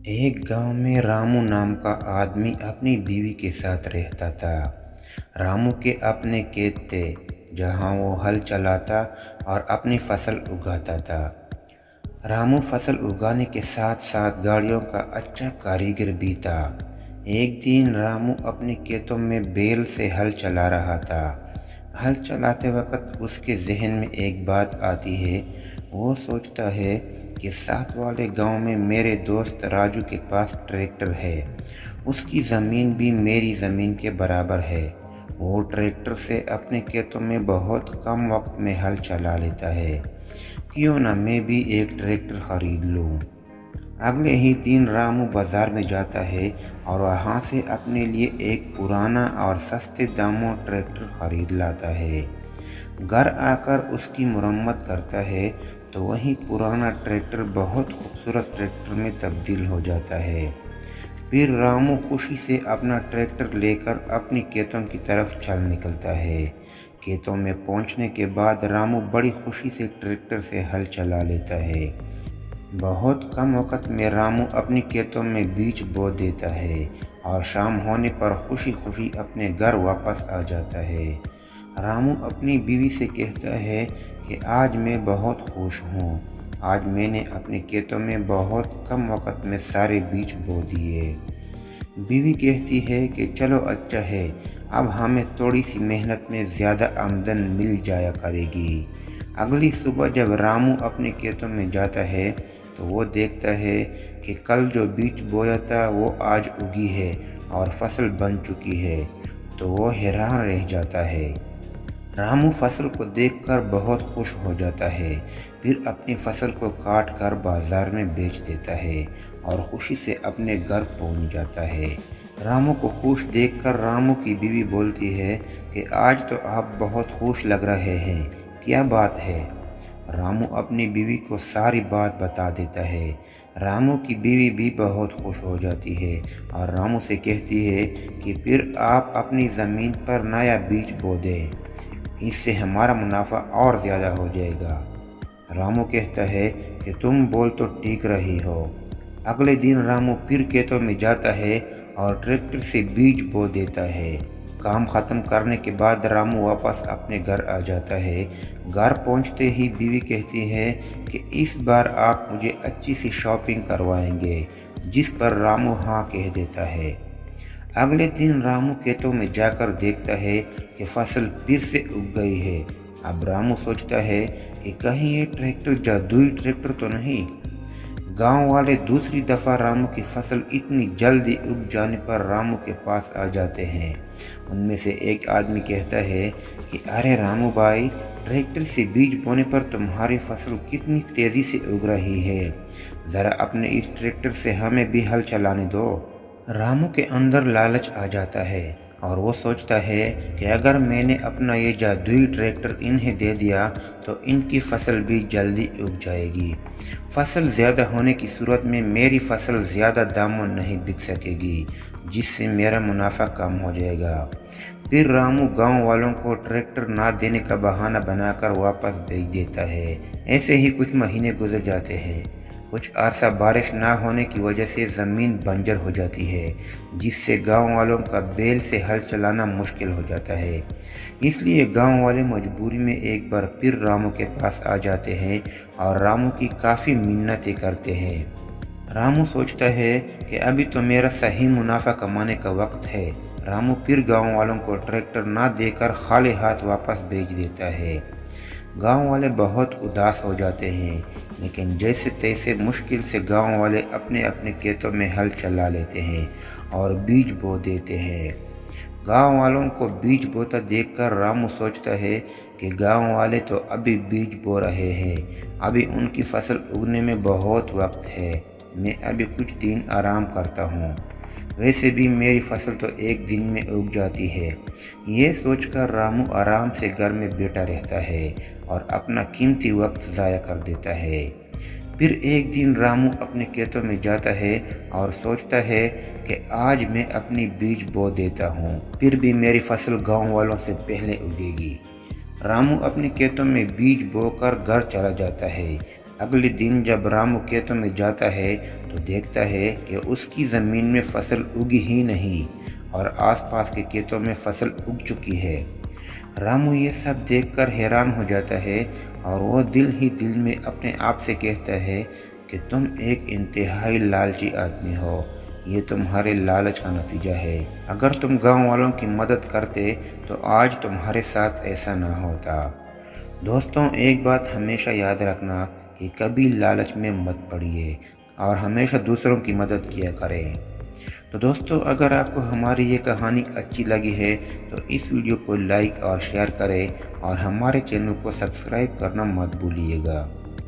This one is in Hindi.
एक गांव में रामू नाम का आदमी अपनी बीवी के साथ रहता था। रामू के अपने खेत थे जहां वो हल चलाता और अपनी फसल उगाता था। रामू फसल उगाने के साथ साथ गाड़ियों का अच्छा कारीगर भी था। एक दिन रामू अपने खेतों में बैल से हल चला रहा था। हल चलाते वक्त उसके जहन में एक बात आती है। वो सोचता है कि साथ वाले गांव में मेरे दोस्त राजू के पास ट्रैक्टर है। उसकी ज़मीन भी मेरी ज़मीन के बराबर है। वो ट्रैक्टर से अपने खेतों में बहुत कम वक्त में हल चला लेता है। क्यों ना मैं भी एक ट्रैक्टर खरीद लूं। अगले ही दिन रामू बाजार में जाता है और वहां से अपने लिए एक पुराना और सस्ते दामों ट्रैक्टर खरीद लाता है। घर आकर उसकी मुरम्मत करता है तो वही पुराना ट्रैक्टर बहुत खूबसूरत ट्रैक्टर में तब्दील हो जाता है। फिर रामू खुशी से अपना ट्रैक्टर लेकर अपनी खेतों की तरफ चल निकलता है। खेतों में पहुंचने के बाद रामू बड़ी खुशी से ट्रैक्टर से हल चला लेता है। बहुत कम वक्त में रामू अपनी खेतों में बीज बो देता है और शाम होने पर खुशी खुशी अपने घर वापस आ जाता है। रामू अपनी बीवी से कहता है कि आज मैं बहुत खुश हूँ। आज मैंने अपने खेतों में बहुत कम वक्त में सारे बीज बो दिए। बीवी कहती है कि चलो अच्छा है, अब हमें थोड़ी सी मेहनत में ज़्यादा आमदन मिल जाया करेगी। अगली सुबह जब रामू अपने खेतों में जाता है तो वो देखता है कि कल जो बीज बोया था वो आज उगी है और फसल बन चुकी है। तो वो हैरान रह जाता है। रामू फसल को देखकर बहुत खुश हो जाता है। फिर अपनी फसल को काट कर बाजार में बेच देता है और खुशी से अपने घर पहुंच जाता है। रामू को खुश देखकर रामू की बीवी बोलती है कि आज तो आप बहुत खुश लग रहे हैं, क्या बात है। रामू अपनी बीवी को सारी बात बता देता है। रामू की बीवी भी बहुत खुश हो जाती है और रामू से कहती है कि फिर आप अपनी ज़मीन पर नया बीज बो दें, इससे हमारा मुनाफा और ज़्यादा हो जाएगा। रामू कहता है कि तुम बोल तो ठीक रही हो। अगले दिन रामू फिर खेतों में जाता है और ट्रैक्टर से बीज बो देता है। काम ख़त्म करने के बाद रामू वापस अपने घर आ जाता है। घर पहुंचते ही बीवी कहती है कि इस बार आप मुझे अच्छी सी शॉपिंग करवाएंगे, जिस पर रामू हाँ कह देता है। अगले दिन रामू खेतों में जाकर देखता है कि फसल फिर से उग गई है। अब रामू सोचता है कि कहीं ये ट्रैक्टर जादुई ट्रैक्टर तो नहीं। गांव वाले दूसरी दफ़ा रामू की फसल इतनी जल्दी उग जाने पर रामू के पास आ जाते हैं। उनमें से एक आदमी कहता है कि अरे रामू भाई, ट्रैक्टर से बीज बोने पर तुम्हारी फसल कितनी तेज़ी से उग रही है। ज़रा अपने इस ट्रैक्टर से हमें भी हल चलाने दो। रामू के अंदर लालच आ जाता है और वो सोचता है कि अगर मैंने अपना ये जादुई ट्रैक्टर इन्हें दे दिया तो इनकी फसल भी जल्दी उग जाएगी। फसल ज़्यादा होने की सूरत में मेरी फसल ज़्यादा दामों नहीं बिक सकेगी, जिससे मेरा मुनाफा कम हो जाएगा। फिर रामू गांव वालों को ट्रैक्टर ना देने का बहाना बनाकर वापस भेज देता है। ऐसे ही कुछ महीने गुजर जाते हैं। कुछ अरसा बारिश ना होने की वजह से ज़मीन बंजर हो जाती है, जिससे गांव वालों का बैल से हल चलाना मुश्किल हो जाता है। इसलिए गांव वाले मजबूरी में एक बार फिर रामू के पास आ जाते हैं और रामू की काफ़ी मिन्नतें करते हैं। रामू सोचता है कि अभी तो मेरा सही मुनाफा कमाने का वक्त है। रामू फिर गांव वालों को ट्रैक्टर ना देकर खाली हाथ वापस भेज देता है। गांव वाले बहुत उदास हो जाते हैं, लेकिन जैसे तैसे मुश्किल से गांव वाले अपने अपने खेतों में हल चला लेते हैं और बीज बो देते हैं। गांव वालों को बीज बोता देखकर रामू सोचता है कि गांव वाले तो अभी बीज बो रहे हैं, अभी उनकी फसल उगने में बहुत वक्त है। मैं अभी कुछ दिन आराम करता हूँ, वैसे भी मेरी फसल तो एक दिन में उग जाती है। ये सोचकर रामू आराम से घर में बैठा रहता है और अपना कीमती वक्त ज़ाया कर देता है। फिर एक दिन रामू अपने खेतों में जाता है और सोचता है कि आज मैं अपनी बीज बो देता हूँ, फिर भी मेरी फसल गांव वालों से पहले उगेगी। रामू अपने खेतों में बीज बोकर घर चला जाता है। अगले दिन जब रामू खेतों में जाता है तो देखता है कि उसकी ज़मीन में फसल उगी ही नहीं और आसपास के खेतों में फसल उग चुकी है। रामू ये सब देखकर हैरान हो जाता है और वो दिल ही दिल में अपने आप से कहता है कि तुम एक इंतहाई लालची आदमी हो। ये तुम्हारे लालच का नतीजा है। अगर तुम गांव वालों की मदद करते तो आज तुम्हारे साथ ऐसा ना होता। दोस्तों, एक बात हमेशा याद रखना कि कभी लालच में मत पड़िए और हमेशा दूसरों की मदद किया करें। तो दोस्तों, अगर आपको हमारी ये कहानी अच्छी लगी है तो इस वीडियो को लाइक और शेयर करें और हमारे चैनल को सब्सक्राइब करना मत भूलिएगा।